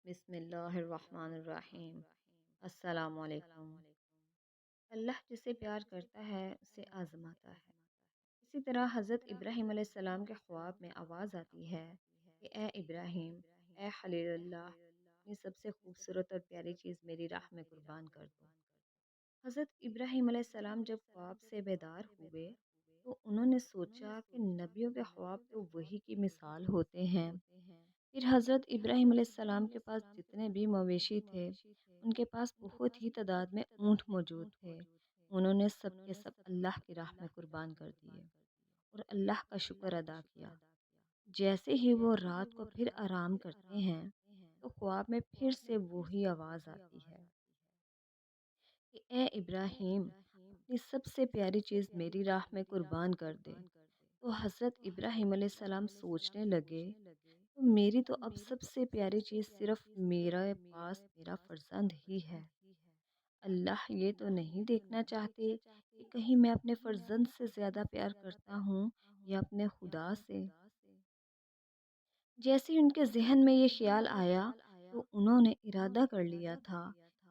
بسم اللہ الرحمن الرحیم۔ السلام علیکم۔ اللہ جسے پیار کرتا ہے اسے آزماتا ہے۔ اسی طرح حضرت ابراہیم علیہ السلام کے خواب میں آواز آتی ہے کہ اے ابراہیم، اے خلیل اللہ، اپنی سب سے خوبصورت اور پیاری چیز میری راہ میں قربان کر دو۔ حضرت ابراہیم علیہ السلام جب خواب سے بیدار ہوئے تو انہوں نے سوچا کہ نبیوں کے خواب تو وہی کی مثال ہوتے ہیں۔ پھر حضرت ابراہیم علیہ السلام کے پاس جتنے بھی مویشی تھے ان کے پاس بہت ہی تعداد میں اونٹ موجود تھے۔ انہوں نے سب کے سب اللہ کی راہ میں قربان کر دیے اور اللہ کا شکر ادا کیا۔ جیسے ہی وہ رات کو پھر آرام کرتے ہیں تو خواب میں پھر سے وہی آواز آتی ہے کہ اے ابراہیم، اپنی سب سے پیاری چیز میری راہ میں قربان کر دے۔ تو حضرت ابراہیم علیہ السلام سوچنے لگے تو میری تو اب سب سے پیاری چیز صرف میرے پاس میرا فرزند ہی ہے۔ اللہ یہ تو نہیں دیکھنا چاہتے کہ کہیں میں اپنے فرزند سے زیادہ پیار کرتا ہوں یا اپنے خدا سے۔ جیسے ہی ان کے ذہن میں یہ خیال آیا تو انہوں نے ارادہ کر لیا تھا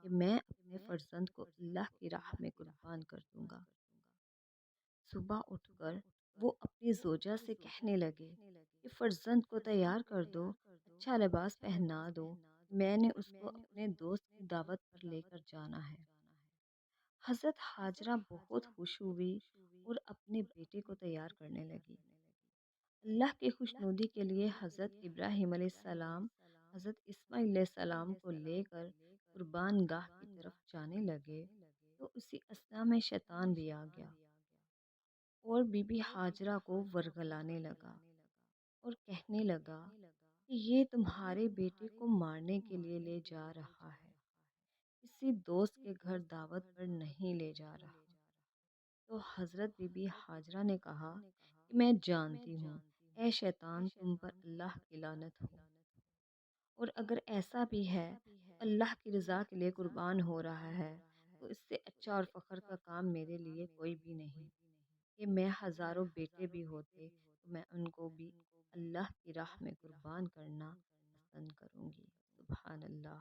کہ میں اپنے فرزند کو اللہ کی راہ میں قربان کر دوں گا۔ صبح اٹھ کر وہ اپنی زوجہ سے کہنے لگے کہ فرزند کو تیار کر دو، اچھا لباس پہنا دو، میں نے اس کو اپنے دوست کی دعوت پر لے کر جانا ہے۔ حضرت ہاجرہ بہت خوش ہوئی اور اپنے بیٹے کو تیار کرنے لگی۔ اللہ کی خوشنودی کے لیے حضرت ابراہیم علیہ السلام حضرت اسماعیل علیہ السلام کو لے کر قربان گاہ کی طرف جانے لگے تو اسی اثنا میں شیطان بھی آ گیا اور بی بی ہاجرہ کو ورغلانے لگا اور کہنے لگا کہ یہ تمہارے بیٹے کو مارنے کے لیے لے جا رہا ہے، کسی دوست کے گھر دعوت پر نہیں لے جا رہا۔ تو حضرت بی بی ہاجرہ نے کہا کہ میں جانتی ہوں اے شیطان تم پر اللہ کی لعنت ہو، اور اگر ایسا بھی ہے تو اللہ کی رضا کے لیے قربان ہو رہا ہے تو اس سے اچھا اور فخر کا کام میرے لیے کوئی بھی نہیں کہ میں ہزاروں بیٹے بھی ہوتے تو میں ان کو بھی اللہ کی راہ میں قربان کرنا پسند کروں گی۔ سبحان اللہ۔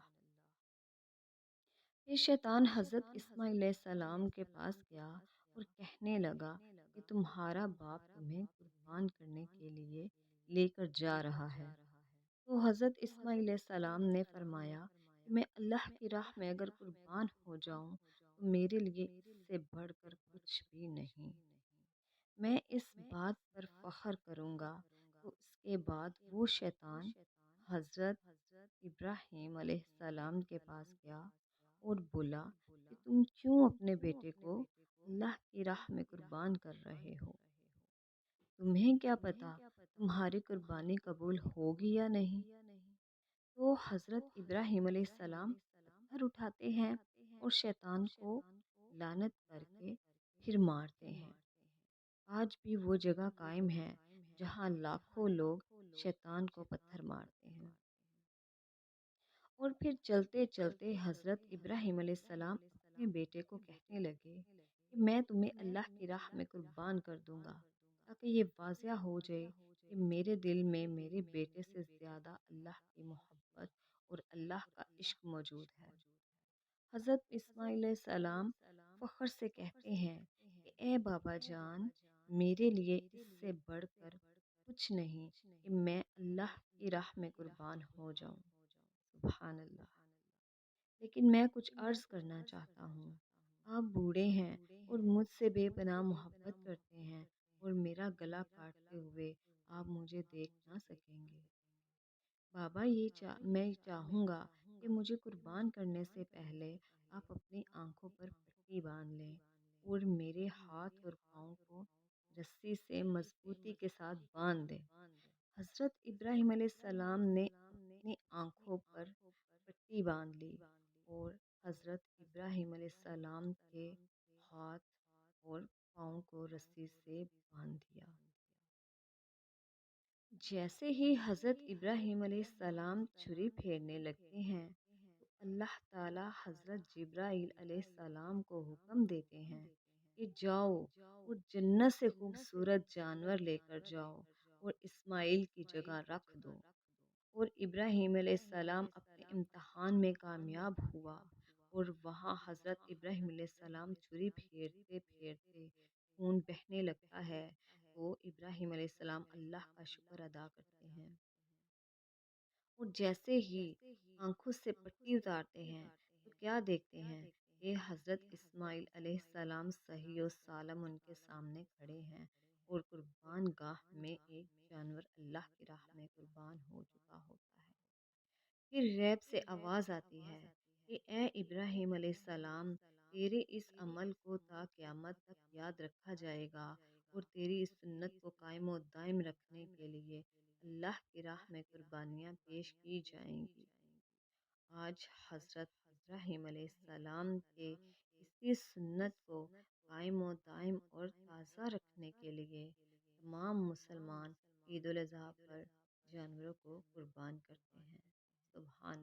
پھر شیطان حضرت اسماعیل علیہ السلام کے پاس گیا اور کہنے لگا کہ تمہارا باپ تمہیں قربان کرنے کے لیے لے کر جا رہا ہے۔ تو حضرت اسماعیل علیہ السلام نے فرمایا کہ میں اللہ کی راہ میں اگر قربان ہو جاؤں تو میرے لیے اس سے بڑھ کر کچھ بھی نہیں، میں اس بات پر فخر کروں گا۔ تو اس کے بعد وہ شیطان حضرت ابراہیم علیہ السلام کے پاس گیا اور بولا کہ تم کیوں اپنے بیٹے کو اللہ کی راہ میں قربان کر رہے ہو؟ تمہیں کیا پتا تمہاری قربانی قبول ہوگی یا نہیں؟ تو حضرت ابراہیم علیہ السلام پتھر اٹھاتے ہیں اور شیطان کو لعنت کر کے پھر مارتے ہیں۔ آج بھی وہ جگہ قائم ہے جہاں لاکھوں لوگ شیطان کو پتھر مارتے ہیں۔ اور پھر چلتے چلتے حضرت ابراہیم علیہ السلام اپنے بیٹے کو کہنے لگے کہ میں تمہیں اللہ کی راہ میں قربان کر دوں گا، تاکہ یہ واضح ہو جائے کہ میرے دل میں میرے بیٹے سے زیادہ اللہ کی محبت اور اللہ کا عشق موجود ہے۔ حضرت اسماعیل علیہ السلام فخر سے کہتے ہیں کہ اے بابا جان، میرے لیے اس سے بڑھ کر کچھ نہیں کہ میں اللہ کی راہ میں قربان ہو جاؤں۔ سبحان اللہ۔ لیکن میں کچھ عرض کرنا چاہتا ہوں۔ آپ بوڑھے ہیں اور مجھ سے بے پناہ محبت کرتے ہیں اور میرا گلا کاٹتے ہوئے آپ مجھے دیکھ نہ سکیں گے۔ بابا میں چاہوں گا کہ مجھے قربان کرنے سے پہلے آپ اپنی آنکھوں پر پٹی باندھ لیں اور میرے ہاتھ اور پاؤں کو رسی سے مضبوطی کے ساتھ باندھ دیں۔ حضرت ابراہیم علیہ السلام نے اپنی آنکھوں پر پٹی باندھ لی اور حضرت ابراہیم علیہ السلام کے ہاتھ اور پاؤں کو رسی سے باندھ دیا۔ جیسے ہی حضرت ابراہیم علیہ السلام چھری پھیرنے لگتے ہیں تو اللہ تعالی حضرت جبرائیل علیہ السلام کو حکم دیتے ہیں کہ جاؤ اور جنت سے خوبصورت جانور لے کر جاؤ اور اسماعیل کی جگہ رکھ دو۔ اور ابراہیم علیہ السلام اپنے امتحان میں کامیاب ہوا اور وہاں حضرت ابراہیم علیہ السلام چھری پھیرتے پھیرتے خون بہنے لگتا ہے تو ابراہیم علیہ السلام اللہ کا شکر ادا کرتے ہیں، اور جیسے ہی آنکھوں سے پٹی اتارتے ہیں تو کیا دیکھتے ہیں کہ حضرت اسماعیل علیہ السلام صحیح و سالم ان کے سامنے کھڑے ہیں، اور قربان گاہ میں ایک جانور اللہ کی راہ میں قربان ہو چکا ہوتا ہے۔ پھر غیب سے آواز آتی ہے کہ اے ابراہیم علیہ السلام، تیرے اس عمل کو تا قیامت تک یاد رکھا جائے گا، اور تیری اس سنت کو قائم و دائم رکھنے کے لیے اللہ کی راہ میں قربانیاں پیش کی جائیں گی۔ آج حضرت ابراہیم علیہ السلام کے اسی سنت کو قائم و دائم اور تازہ رکھنے کے لیے تمام مسلمان عید الاضحیٰ پر جانوروں کو قربان کرتے ہیں۔ سبحان